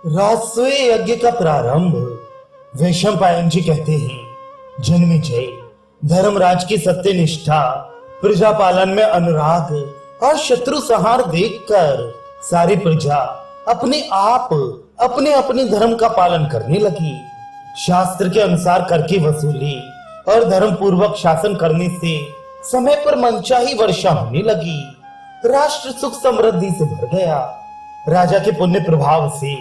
राजसूय यज्ञ का प्रारंभ वैशंपायन जी कहते हैं, जन्मेजय धर्मराज की सत्यनिष्ठा, प्रजा पालन में अनुराग और शत्रु संहार देखकर सारी प्रजा अपने आप अपने अपने धर्म का पालन करने लगी। शास्त्र के अनुसार कर की वसूली और धर्म पूर्वक शासन करने से समय पर मनचाही वर्षा होने लगी। राष्ट्र सुख समृद्धि से भर गया। राजा के पुण्य प्रभाव से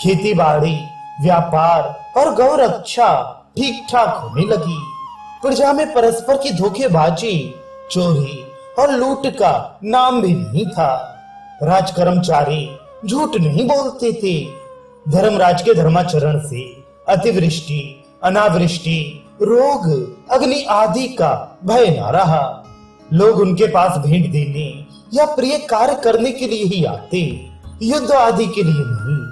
खेती बाड़ी, व्यापार और गौ रक्षा ठीक ठाक होने लगी। प्रजा में परस्पर की धोखेबाजी, चोरी और लूट का नाम भी नहीं था। राज कर्मचारी झूठ नहीं बोलते थे। धर्मराज के धर्माचरण से अतिवृष्टि, अनावृष्टि, रोग, अग्नि आदि का भय न रहा। लोग उनके पास भेंट देने या प्रिय कार्य करने के लिए ही आते, युद्ध आदि के लिए नहीं।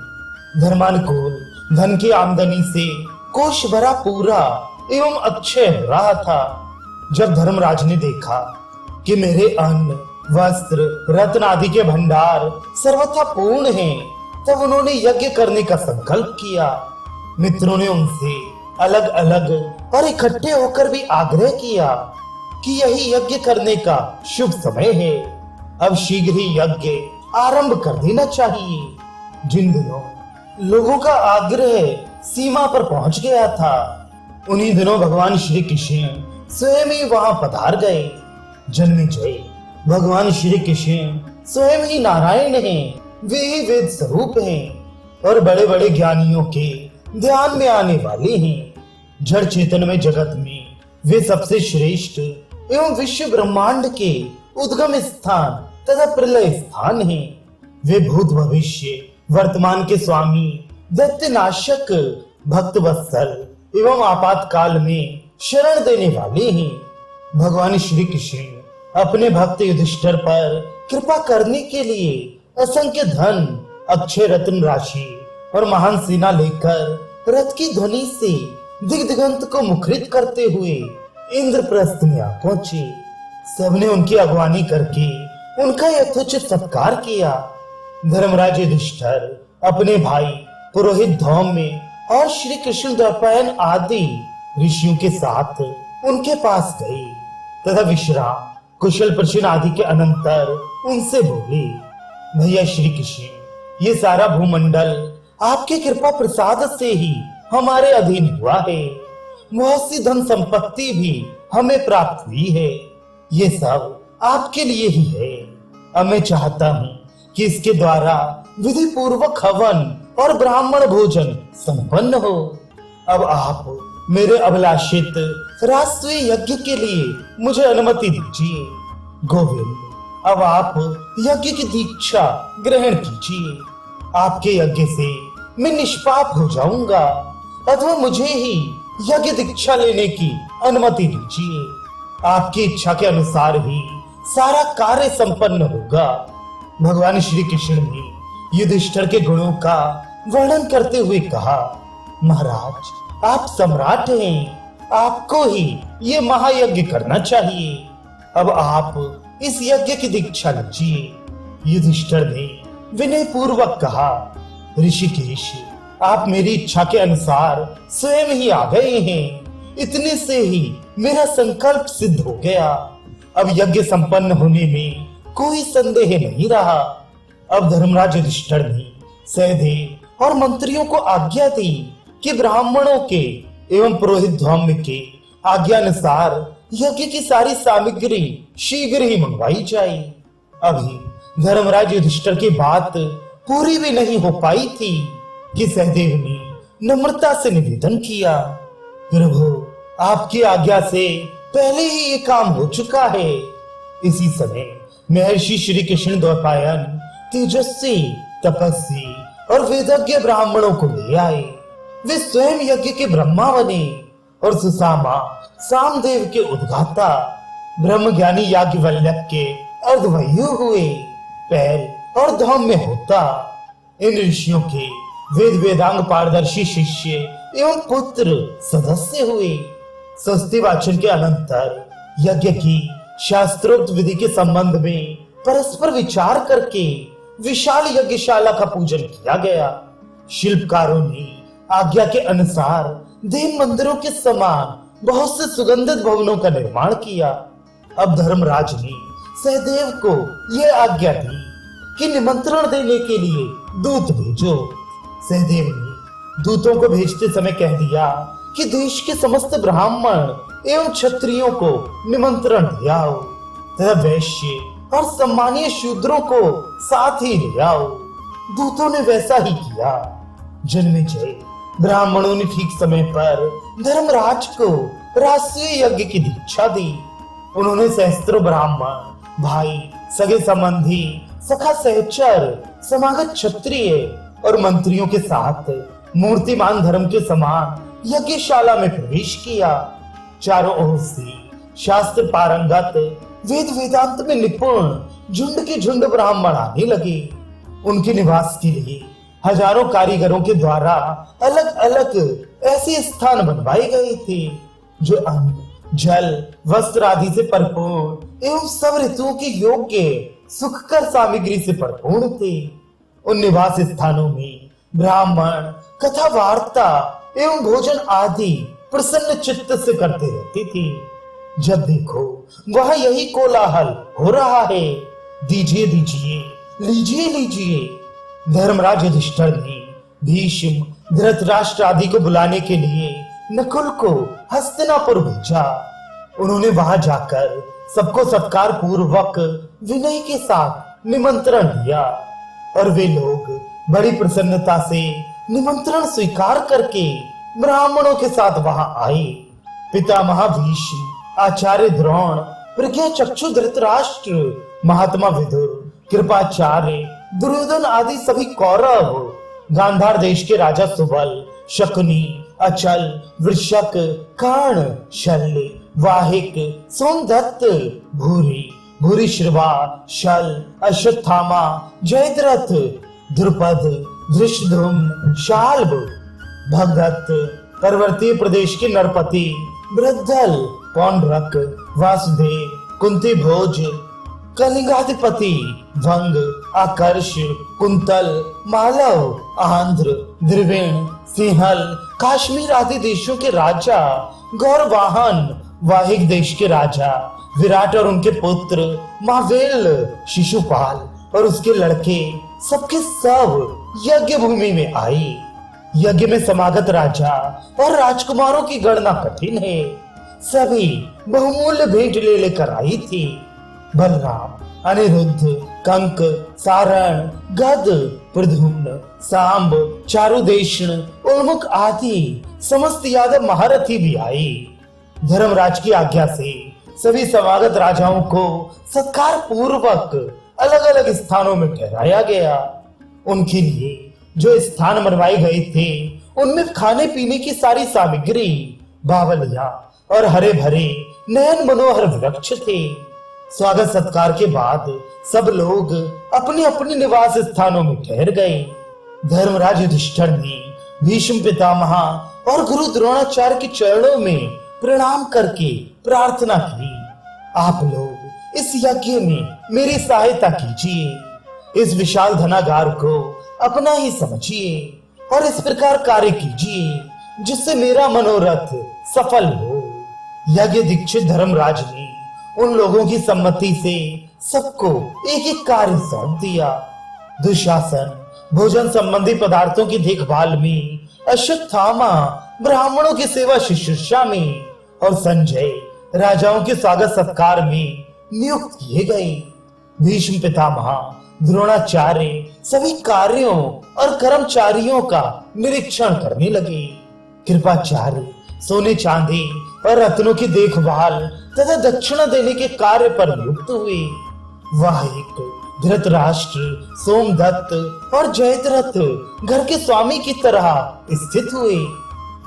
धर्मानुकूल धन की आमदनी से कोष भरा पूरा एवं अक्षय हो रहा था। जब धर्मराज ने देखा कि मेरे अन्न, वस्त्र, रत्न आदि के भंडार सर्वथा पूर्ण हैं, तब उन्होंने यज्ञ करने का संकल्प किया। मित्रों ने उनसे अलग अलग और इकट्ठे होकर भी आग्रह किया कि यही यज्ञ करने का शुभ समय है। अब शीघ्र ही यज्ञ आरंभ कर देना चाहिए। जिन दिनों लोगों का आग्रह सीमा पर पहुंच गया था, उन्हीं दिनों भगवान श्री कृष्ण स्वयं ही वहां पधार गए। जन्मेजय भगवान श्री कृष्ण स्वयं ही नारायण हैं, वे ही वेद स्वरूप हैं और बड़े बड़े ज्ञानियों के ध्यान में आने वाले हैं। जड़ चेतन में जगत में वे सबसे श्रेष्ठ एवं विश्व ब्रह्मांड के उद्गम स्थान तथा प्रलय स्थान हैं। वे भूत भविष्य वर्तमान के स्वामी, दैत्य नाशक, भक्त वत्सल एवं आपातकाल में शरण देने वाले हैं। भगवान श्री कृष्ण अपने भक्त युधिष्ठिर पर कृपा करने के लिए असंख्य धन, अक्षय रत्न राशि और महान सेना लेकर रथ की ध्वनि से दिग्दिगंत को मुखरित करते हुए इंद्रप्रस्थ में आ पहुंचे। सबने उनकी अगवानी करके उनका यथोचित सत्कार किया। धर्मराज युधिष्ठिर अपने भाई पुरोहित धौम्य और श्री कृष्ण द्वैपायन आदि ऋषियों के साथ उनके पास गए तथा विश्राम, कुशल प्रश्न आदि के अनंतर उनसे बोले, भैया श्री कृष्ण, ये सारा भूमंडल आपके कृपा प्रसाद से ही हमारे अधीन हुआ है। बहुत सी धन संपत्ति भी हमें प्राप्त हुई है। ये सब आपके लिए ही है। अब मैं चाहता हूँ कि इसके द्वारा विधि पूर्वक हवन और ब्राह्मण भोजन संपन्न हो। अब आप मेरे अभिलाषित राष्ट्रीय यज्ञ के लिए मुझे अनुमति दीजिए। गोविंद, अब आप यज्ञ की दीक्षा ग्रहण कीजिए। आपके यज्ञ से मैं निष्पाप हो जाऊंगा, अथवा मुझे ही यज्ञ दीक्षा लेने की अनुमति दीजिए। आपकी इच्छा के अनुसार ही सारा कार्य संपन्न होगा। भगवान श्री कृष्ण ने युधिष्ठिर के गुणों का वर्णन करते हुए कहा, महाराज, आप सम्राट हैं, आपको ही ये महायज्ञ करना चाहिए। अब आप इस यज्ञ की दीक्षा लीजिए। युधिष्ठिर ने विनय पूर्वक कहा, ऋषिकेश, आप मेरी इच्छा के अनुसार स्वयं ही आ गए हैं। इतने से ही मेरा संकल्प सिद्ध हो गया। अब यज्ञ संपन्न होने में कोई संदेह नहीं रहा। अब धर्मराज युधिष्ठिर ने सहदेव और मंत्रियों को आज्ञा दी कि ब्राह्मणों के एवं पुरोहित धौम्य के आज्ञानुसार यज्ञ की सारी सामग्री शीघ्र ही मंगवाई जाए। अभी धर्मराज युधिष्ठिर की बात पूरी भी नहीं हो पाई थी कि सहदेव ने नम्रता से निवेदन किया, प्रभु, आपकी आज्ञा से पहले ही ये काम हो चुका है। इसी समय महर्षि श्री कृष्ण द्वैपायन तेजस्वी, तपस्वी और वेदज्ञ ब्राह्मणों को ले आए। वे स्वयं यज्ञ के ब्रह्मा बने और सुसामा सामदेव के उद्गाता, ब्रह्मज्ञानी याज्ञवल्क्य के अर्धवयु हुए। पैल और धौम्य होता। इन ऋषियों के वेद वेदांग पारदर्शी शिष्य एवं पुत्र सदस्य हुए। स्वस्ति वाचन के अनंतर यज्ञ की शास्त्रोक्त विधि के संबंध में परस्पर विचार करके विशाल यज्ञशाला का पूजन किया गया। शिल्पकारों ने आज्ञा के अनुसार देव मंदिरों के समान बहुत से सुगंधित भवनों का निर्माण किया। अब धर्मराज ने सहदेव को यह आज्ञा दी कि निमंत्रण देने के लिए दूत भेजो। सहदेव ने दूतों को भेजते समय कह दिया कि देश के समस्त ब्राह्मण एवं क्षत्रियों को निमंत्रण ले आओ तथा वैश्य और सम्मानीय शूद्रों को साथ ही ले आओ। दूतों ने वैसा ही किया। जन्मेजय ब्राह्मणों ने ठीक समय पर धर्मराज को राष्ट्रीय यज्ञ की दीक्षा दी। उन्होंने सहस्त्रों ब्राह्मण, भाई, सगे संबंधी, सखा सहचर, समागत क्षत्रिय और मंत्रियों के साथ मूर्तिमान धर्म के समान यज्ञशाला में प्रवेश किया। चारों ओर से शास्त्र पारंगत, वेद वेदांत में निपुण झुंड के झुंड ब्राह्मण आने लगे। उनके निवास के लिए हजारों कारीगरों के द्वारा अलग अलग ऐसे स्थान बनवाए गए थे जो अन्न, जल, वस्त्र आदि से परिपूर्ण एवं सब ऋतुओं के योग्य सुखकर सामग्री से परिपूर्ण थे। उन निवास स्थानों में ब्राह्मण कथा वार्ता एवं भोजन आदि प्रसन्न चित्त से करते रहते थे। जब देखो वह यही कोलाहल हो रहा है, दीजिए दीजिए, लीजिए लीजिए। धर्मराज युधिष्ठिर ने भीष्म, धृतराष्ट्र आदि को बुलाने के लिए नकुल को हस्तिनापुर भेजा। उन्होंने वहां जाकर सबको सत्कार पूर्वक विनय के साथ निमंत्रण दिया और वे लोग बड़ी प्रसन्नता से निमंत्रण स्वीकार करके ब्राह्मणों के साथ वहां आए। पितामह भीष्म, आचार्य द्रोण, प्रज्ञा चक्षु धृतराष्ट्र, महात्मा विदुर, कृपाचार्य, दुर्योधन आदि सभी कौरव, गांधार देश के राजा सुबल, शकुनी, अचल, वृषक, कर्ण, शल्य, वाहिक, सोमदत्त, भूरि, भूरिश्रवा, शल, अश्वत्थामा, जयद्रथ, द्रुपद, धृष्टद्युम्न, शाल्व, भगदत्त, पर्वतीय प्रदेश के नरपति, वृद्धल, पौंड्रक, वासुदेव, कुंती भोज, कलिंगाधिपति, भंग, आकर्ष, कुंतल, मालव, आंध्र, द्रविण, सिंहल, काश्मीर आदि देशों के राजा, गौरवाहन, वाहिक देश के राजा, विराट और उनके पुत्र, मावेल, शिशुपाल और उसके लड़के सबके सब यज्ञ भूमि में आए। यज्ञ में समागत राजा और राजकुमारों की गणना कठिन है। सभी बहुमूल्य भेंट ले लेकर आई थी। बलराम, अनिरुद्ध, कंक, सारण, गद, प्रद्युम्न, सांब, चारुदेशन, उन्मुख आदि समस्त यादव महारथी भी आए। धर्मराज की आज्ञा से सभी समागत राजाओं को सत्कार पूर्वक अलग अलग स्थानों में ठहराया गया। उनके लिए जो स्थान बनवाए गए थे उनमें खाने पीने की सारी सामग्री, बावलिया और हरे भरे नयन मनोहर वृक्ष थे। स्वागत सत्कार के बाद सब लोग अपने अपने निवास स्थानों में ठहर गए। धर्मराज युधिष्ठिर ने भीष्म पितामह और गुरु द्रोणाचार्य के चरणों में प्रणाम करके प्रार्थना की, आप लोग इस यज्ञ में मेरी सहायता कीजिए। इस विशाल धनागार को अपना ही समझिए और इस प्रकार कार्य कीजिए जिससे मेरा मनोरथ सफल हो। यज्ञ दीक्षित धर्मराज ने उन लोगों की सम्मति से सबको एक एक कार्य सौंप दिया। दुशासन भोजन संबंधी पदार्थों की देखभाल में, अश्वत्थामा ब्राह्मणों की सेवा शुश्रूषा में और संजय राजाओं के स्वागत सत्कार में नियुक्त किए गए। भीष्म पितामह, द्रोणाचार्य सभी कार्यों और कर्मचारियों का निरीक्षण करने लगे। कृपाचार्य सोने चांदी और रत्नों की देखभाल तथा दक्षिणा देने के कार्य पर नियुक्त हुए। वाहिक, धृतराष्ट्र, सोमदत्त और जयद्रथ घर के स्वामी की तरह स्थित हुए।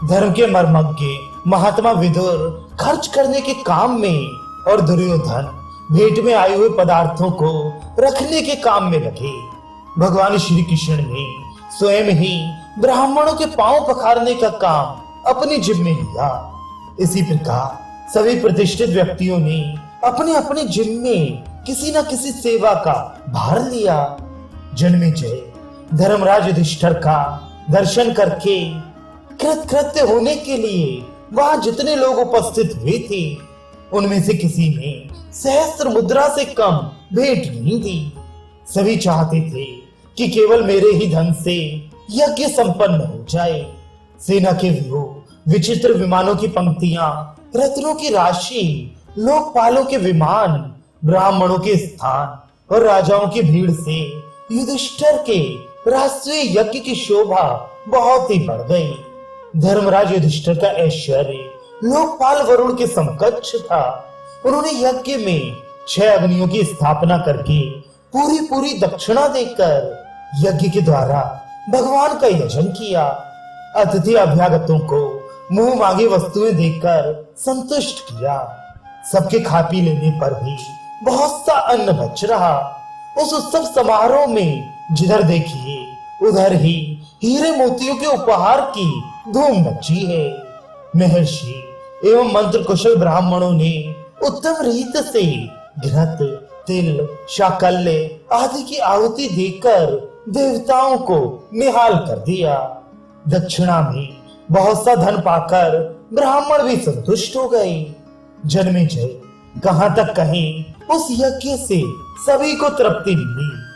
धर्म के मर्मज्ञ महात्मा विदुर खर्च करने के काम में और दुर्योधन भेंट में आए हुए पदार्थों को रखने के काम में लगे। भगवान श्री कृष्ण ने स्वयं ही ब्राह्मणों के पांव पखारने का काम अपनी जिम्मे लिया। इसी प्रकार सभी प्रतिष्ठित व्यक्तियों ने अपने अपने जिम्मे किसी न किसी सेवा का भार लिया। जन्मेजय धर्मराज युधिष्ठिर का दर्शन करके कृतकृत्य होने के लिए वहां जितने लोग उपस्थित हुए थे उनमें से किसी ने सहस्त्र मुद्रा से कम भेंट नहीं दी। सभी चाहते थे कि केवल मेरे ही धन से यज्ञ संपन्न हो जाए। सेना के व्यूह, विचित्र विमानों की पंक्तियां, रत्नों की राशि, लोकपालों के विमान, ब्राह्मणों के स्थान और राजाओं की भीड़ से युधिष्ठिर के राष्ट्रीय यज्ञ की शोभा बहुत ही बढ़ गई। धर्मराज युधिष्ठिर का ऐश्वर्य लोकपाल वरुण के समकक्ष था। उन्होंने यज्ञ में 6 अग्नियों की स्थापना करके पूरी पूरी दक्षिणा देकर यज्ञ के द्वारा भगवान का यजन किया। अतिथि अभ्यागतों को मुंह मांगी वस्तुएं देकर संतुष्ट किया। सबके खा पी लेने पर भी बहुत सा अन्न बच रहा। उस उत्सव समारोह में जिधर देखिए उधर ही हीरे मोतियों के उपहार की धूम मची है। महर्षि एवं मंत्र कुशल ब्राह्मणों ने उत्तम रीत से घृत, तिल, शाकल्य आदि की आहुति देकर देवताओं को निहाल कर दिया। दक्षिणा में बहुत सा धन पाकर ब्राह्मण भी संतुष्ट हो गए। जन्मेजय कहां तक कहें, उस यज्ञ से सभी को तृप्ति मिली।